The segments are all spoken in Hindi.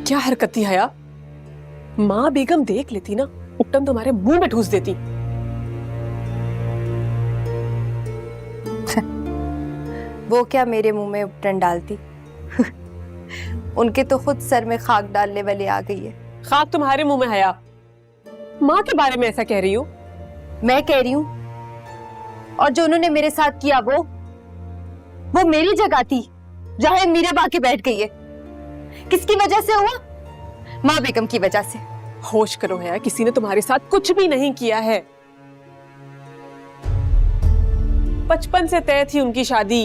क्या हरकत थी हया? माँ बेगम देख लेती ना, उपटन तुम्हारे मुंह में ठूस देती। वो क्या मेरे मुंह में उपटन डालती? उनके तो खुद सर में खाक डालने वाली आ गई है। खाक तुम्हारे मुंह में हया। माँ के बारे में ऐसा कह रही हो? मैं कह रही हूँ, और जो उन्होंने मेरे साथ किया वो मेरी जगह थी जहां मीरा बा के बैठ गई है। किसकी वजह से हुआ? माँ बेगम की वजह से। होश करो हया, किसी ने तुम्हारे साथ कुछ भी नहीं किया है। बचपन से तय थी उनकी शादी।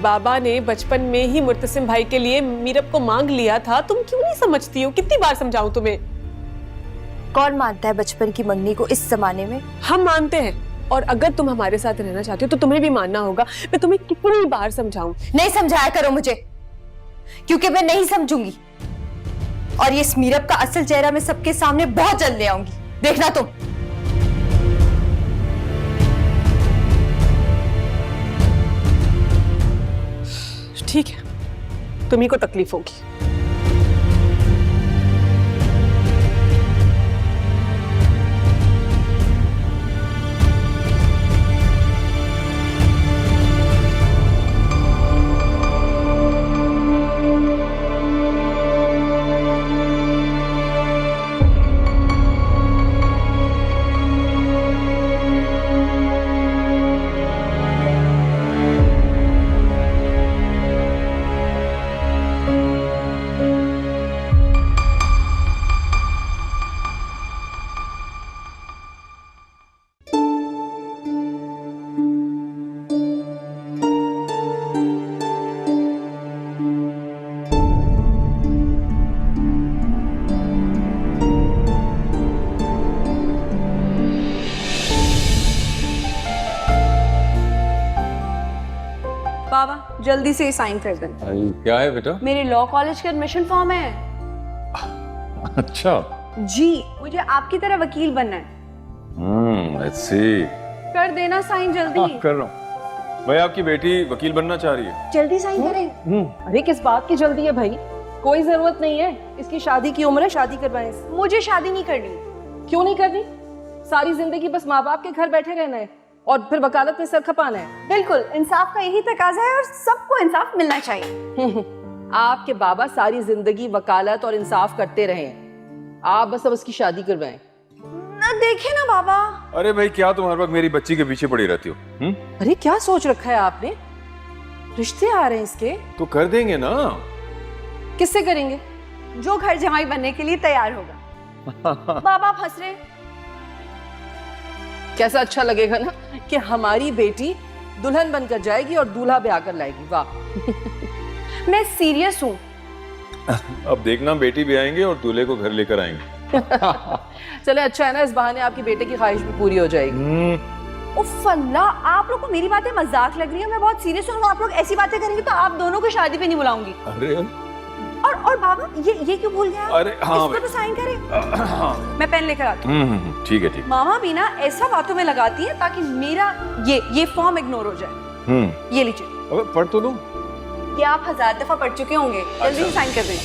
बाबा ने बचपन में ही मुर्तसिम भाई के लिए मीरब को मांग लिया था। तुम क्यों नहीं समझती हो? कितनी बार समझाऊं तुम्हें? कौन मानता है बचपन की मंगनी को इस जमाने में? हम मानते हैं, और अगर तुम हमारे साथ रहना चाहते हो तो तुम्हें भी मानना होगा। मैं तुम्हें कितनी बार समझाऊं? नहीं समझाया करो मुझे, क्योंकि मैं नहीं समझूंगी। और ये मीरब का असल चेहरा मैं सबके सामने बहुत जल्द ले आऊंगी, देखना तुम। ठीक है, तुम्ही को तकलीफ होगी। बाबा जल्दी से साइन कर दें। क्या है बेटा? मेरे लॉ कॉलेज का एडमिशन फॉर्म है। अच्छा। जी, मुझे आपकी तरह वकील बनना है। Let's see. कर देना साइन जल्दी। कर रहा हूँ। भाई आपकी बेटी वकील बनना चाह रही है। जल्दी साइन करें। अरे किस बात की जल्दी है भाई? कोई जरूरत नहीं है, इसकी शादी की उम्र है, शादी करवाएं। मुझे शादी नहीं करनी। क्यों नहीं करनी? सारी जिंदगी बस माँ बाप के घर बैठे रहना है और फिर वकालत में सर खपाना है। बिल्कुल, इंसाफ का यही तकाजा है और सबको इंसाफ मिलना चाहिए। आपके बाबा सारी जिंदगी वकालत और इंसाफ करते रहे, आप बस अब उसकी शादी करवाएं। ना देखे ना बाबा। अरे भाई क्या तुम हर वक्त मेरी बच्ची के पीछे पड़ी रहती हो? अरे क्या सोच रखा है आपने? रिश्ते आ रहे हैं इसके, तो कर देंगे ना। किससे करेंगे? जो घर जमाई बनने के लिए तैयार होगा। बाबा फंस रहे। कैसा अच्छा लगेगा ना कि हमारी बेटी दुल्हन बनकर जाएगी और दूल्हा ब्याह कर लाएगी। वाह। मैं सीरियस हूँ। अब देखना, बेटी भी आएंगे और दूल्हे को घर लेकर आएंगे। चले अच्छा है ना, इस बहाने आपकी बेटे की ख्वाहिश भी पूरी हो जाएगी। उफ अल्लाह, आप लोग को मेरी बातें मजाक लग रही है। मैं बहुत सीरियस हूँ। आप लोग ऐसी बातें करेंगे तो आप दोनों को शादी पे नहीं बुलाऊंगी। अरे और बाबा ये क्यों भूल गया? अरे हाँ इसको तो साइन करें। मैं पेन लेकर आती हूँ। ठीक है, ठीक। मामा भी ना ऐसा बातों में लगाती है ताकि मेरा ये फॉर्म इग्नोर हो जाए। ये लीजिए। अबे पढ़ तो लो। ये आप 1000 दफा पढ़ चुके होंगे। जल्दी से साइन कर दें।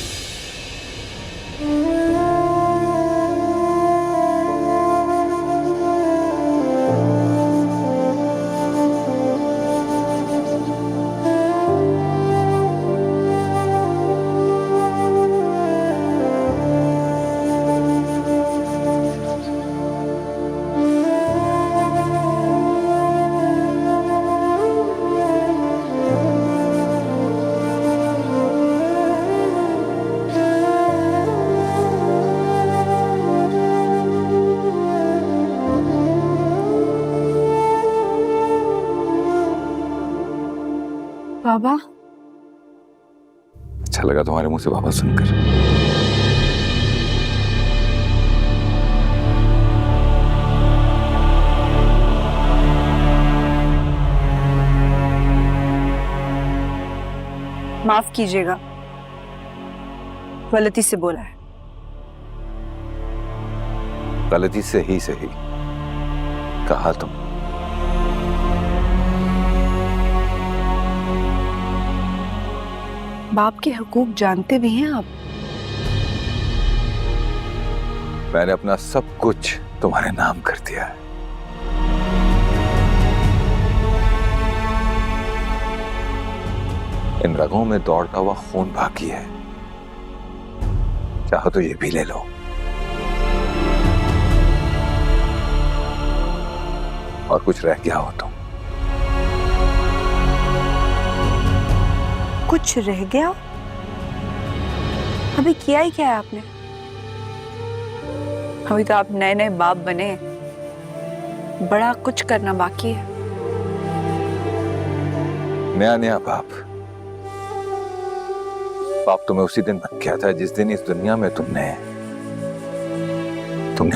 बाबा अच्छा लगा तुम्हारे मुंह से बाबा सुनकर। माफ कीजिएगा, गलती से बोला है। गलती से ही सही कहा तुम। बाप के हुकूक जानते भी हैं आप? मैंने अपना सब कुछ तुम्हारे नाम कर दिया है। इन रगों में दौड़ता हुआ खून बाकी है, चाहो तो ये भी ले लो। और कुछ रह गया हो तो कुछ रह गया? अभी किया ही क्या है आपने? अभी तो आप नए नए बाप बने, बड़ा कुछ करना बाकी है। नया नया बाप तुम्हें उसी दिन बन गया था जिस दिन इस दुनिया में तुमने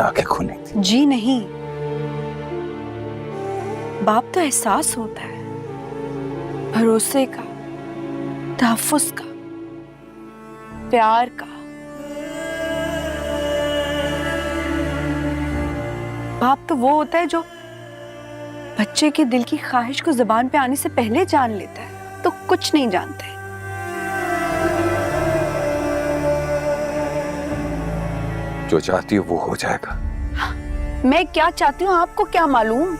आंखें खोली थी। जी नहीं, बाप तो एहसास होता है, भरोसे का, तहफ्फुज़ का, प्यार का। बाप तो वो होता है जो बच्चे के दिल की ख्वाहिश को जुबान पे आने से पहले जान लेता है, तो कुछ नहीं जानते। जो चाहती हो वो हो जाएगा। मैं क्या चाहती हूँ आपको क्या मालूम?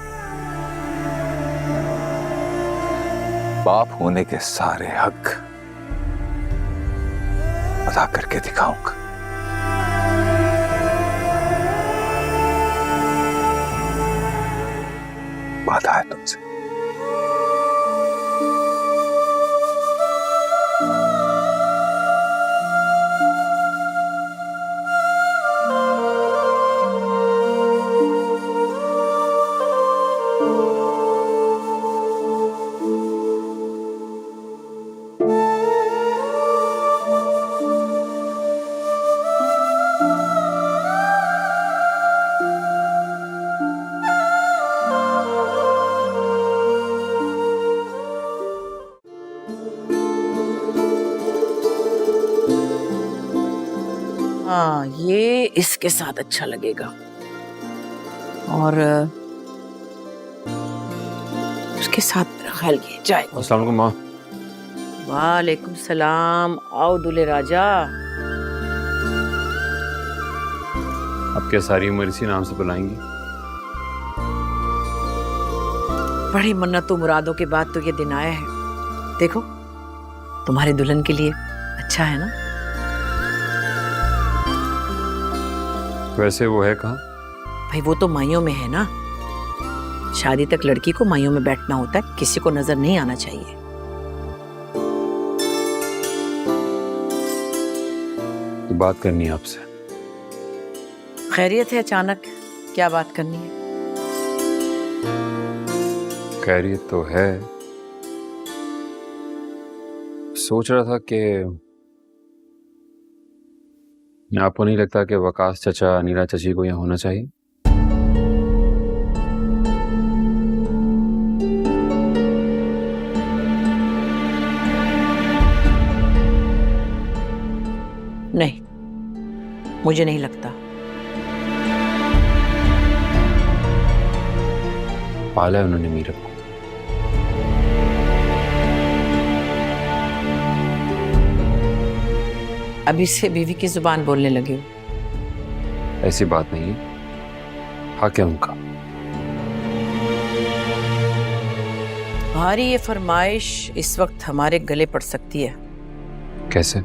बाप होने के सारे हक अदा करके दिखाऊंगा। वादा है तुमसे। हाँ, ये इसके साथ अच्छा लगेगा। और उसके साथ मेरा ख्याल ये जाएगा। अस्सलाम वालेकुम माँ। वालेकुम सलाम। आओ दूल्हे राजा। आप क्या सारी उम्र इसी नाम से बुलाएंगी? बड़ी मन्नतों मुरादों के बाद तो ये दिन आया है। देखो, तुम्हारे दुल्हन के लिए अच्छा है ना? वैसे वो है कहाँ? भाई वो तो माइयों में है ना। शादी तक लड़की को माइयों में बैठना होता है, किसी को नजर नहीं आना चाहिए। तो बात करनी है आपसे। खैरियत है अचानक? क्या बात करनी है? खैरियत तो है। सोच रहा था कि आपको नहीं लगता कि वकास चचा, नीला चची को यहाँ होना चाहिए? नहीं, मुझे नहीं लगता। पाला है उन्होंने मीरब को। अभी से बीवी की जुबान बोलने लगे हो। ऐसी बात नहीं है, हक है उनका। तुम्हारी ये फरमाइश इस वक्त हमारे गले पड़ सकती है। कैसे?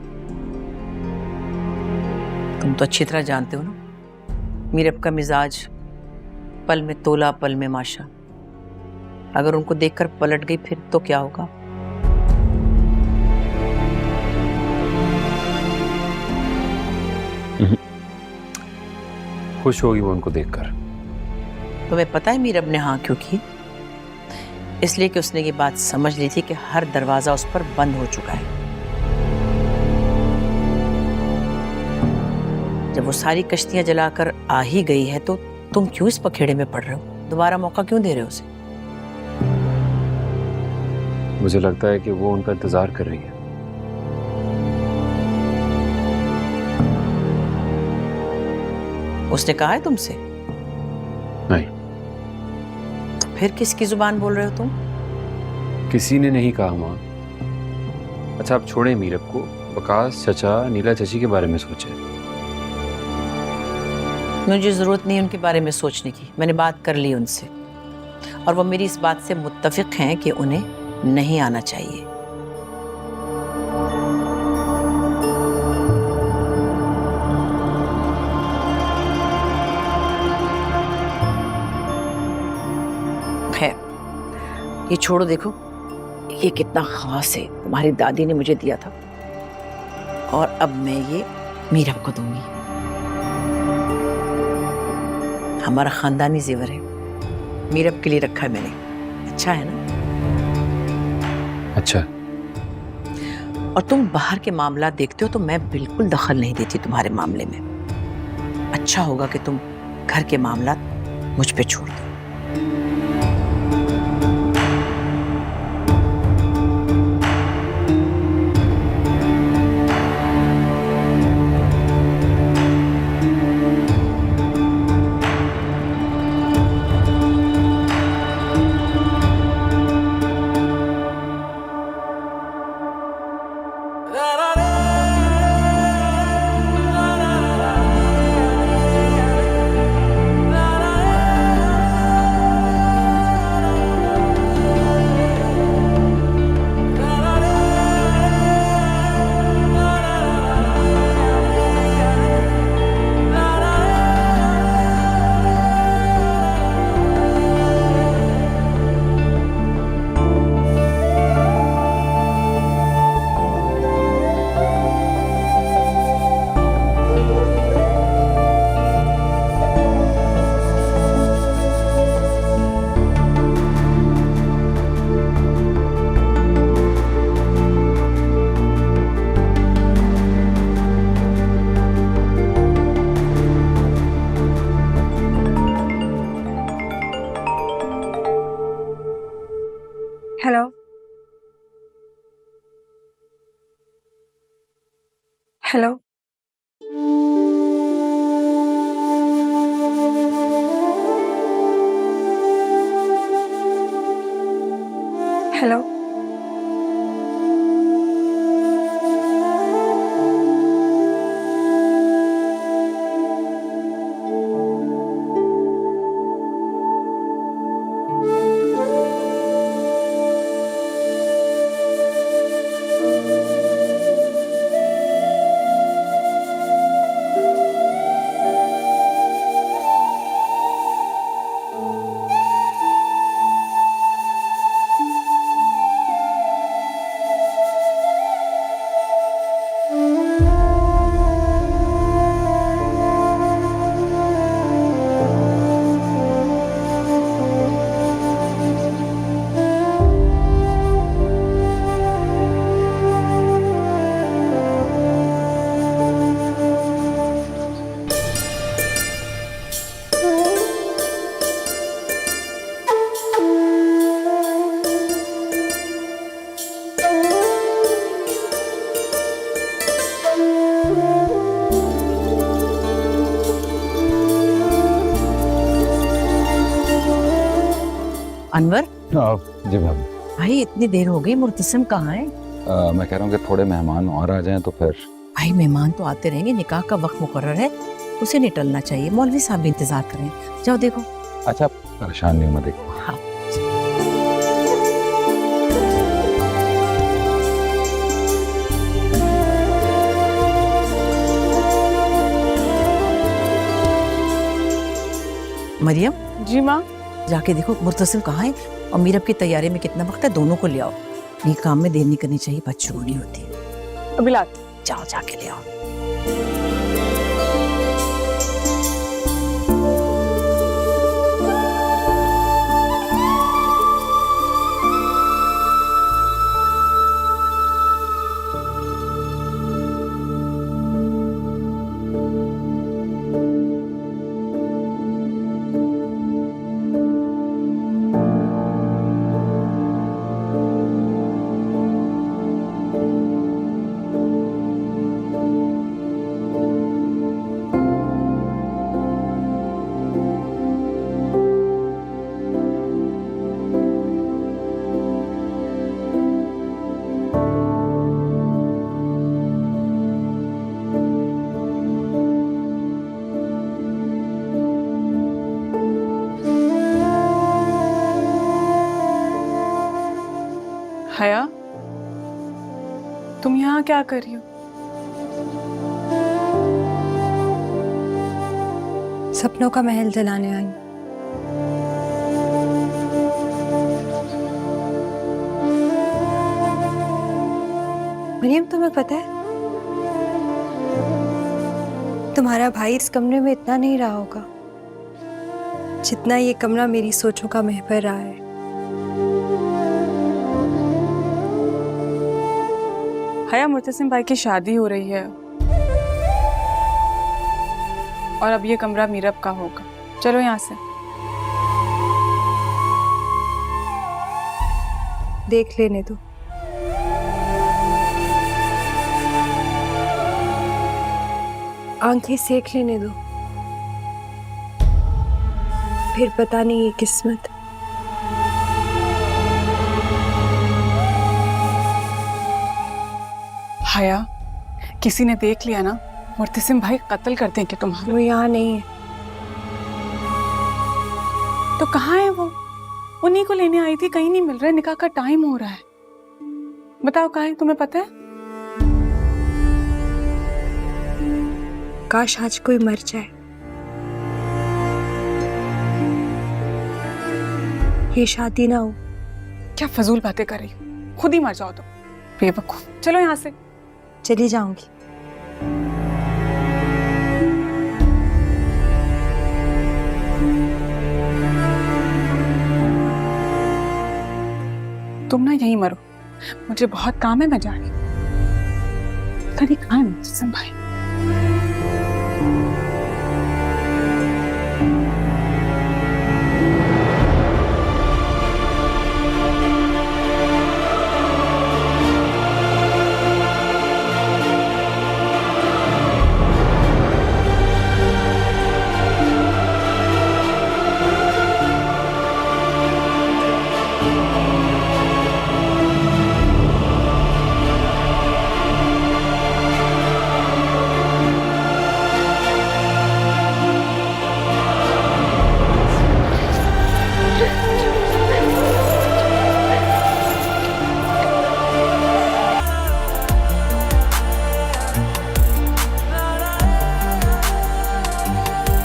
तुम तो अच्छी तरह जानते हो ना, मीरब का मिजाज पल में तोला पल में माशा। अगर उनको देखकर पलट गई फिर तो क्या होगा? खुश होगी वो उनको देखकर। तुम्हें पता है मीरब ने हाँ क्यों की? इसलिए कि उसने ये बात समझ ली थी कि हर दरवाजा उस पर बंद हो चुका है। जब वो सारी कश्तियां जलाकर आ ही गई है तो तुम क्यों इस पखेड़े में पड़ रहे हो? दोबारा मौका क्यों दे रहे हो उसे? मुझे लगता है कि वो उनका इंतजार कर रही है। उसने कहा है तुमसे? नहीं। तो फिर किसकी जुबान बोल रहे हो तुम? किसी ने नहीं कहा माँ। अच्छा आप छोड़ें मीरब को, वकास चचा, नीला चची के बारे में सोचें। मुझे ज़रूरत नहीं उनके बारे में सोचने की, मैंने बात कर ली उनसे और वो मेरी इस बात से मुत्तफिक हैं कि उन्हें नहीं आना चाहिए। खैर, ये छोड़ो, देखो ये कितना खास है, तुम्हारी दादी ने मुझे दिया था और अब मैं ये मीरब को दूंगी। हमारा खानदानी जेवर है, मीरब के लिए रखा है मैंने। अच्छा है ना? अच्छा। और तुम बाहर के मामला देखते हो तो मैं बिल्कुल दखल नहीं देती तुम्हारे मामले में। अच्छा होगा कि तुम घर के मामला मुझ पे छोड़ दो। Hello, hello, hello. Anwar, ji भाभी। भाई इतनी देर हो गई, मुर्तसिम कहाँ है? मैं कह रहा हूँ कि थोड़े मेहमान और आ जाएं तो फिर। भाई मेहमान तो आते रहेंगे, निकाह का वक्त मुकर्रर है, उसे नहीं टलना चाहिए। मौलवी साहब भी इंतजार करें, जाओ देखो। अच्छा, परेशान नहीं हूँ मैं, देखो। हाँ। मरियम, जी माँ। जाके देखो मुर्तसिम कहाँ है और मीरब की तैयारी में कितना वक्त है, दोनों को ले आओ। ये काम में देर नहीं करनी चाहिए, बच्चों नहीं होती। अभी लाती। जाओ जाके ले आओ। क्या कर रही हो? सपनों का महल जलाने आई। मरियम, तुम्हें पता है तुम्हारा भाई इस कमरे में इतना नहीं रहा होगा जितना ये कमरा मेरी सोचों का महवर रहा है। हया, मुर्तसिम भाई की शादी हो रही है और अब ये कमरा मीरब का होगा। चलो यहाँ से। देख लेने दो। आंखें सेक लेने दो, फिर पता नहीं ये किस्मत। हया, किसी ने देख लिया ना, मुर्तसिम भाई कत्ल कर देंगे तुम्हारा। वो यहाँ नहीं है। तो कहाँ है वो? उन्हीं को लेने आई थी, कहीं नहीं मिल रहा। निकाह का टाइम हो रहा है। बताओ कहाँ है, तुम्हें पता है? काश आज कोई मर जाए, ये शादी ना हो। क्या फजूल बातें कर रही हो? खुद ही मर जाओ तुम, बेवकूफ। चलो यहाँ से। चली जाऊंगी। तुम ना यहीं मरो, मुझे बहुत काम है, मैं जा रही हूँ। कहीं कहाँ है मुर्तसिम भाई?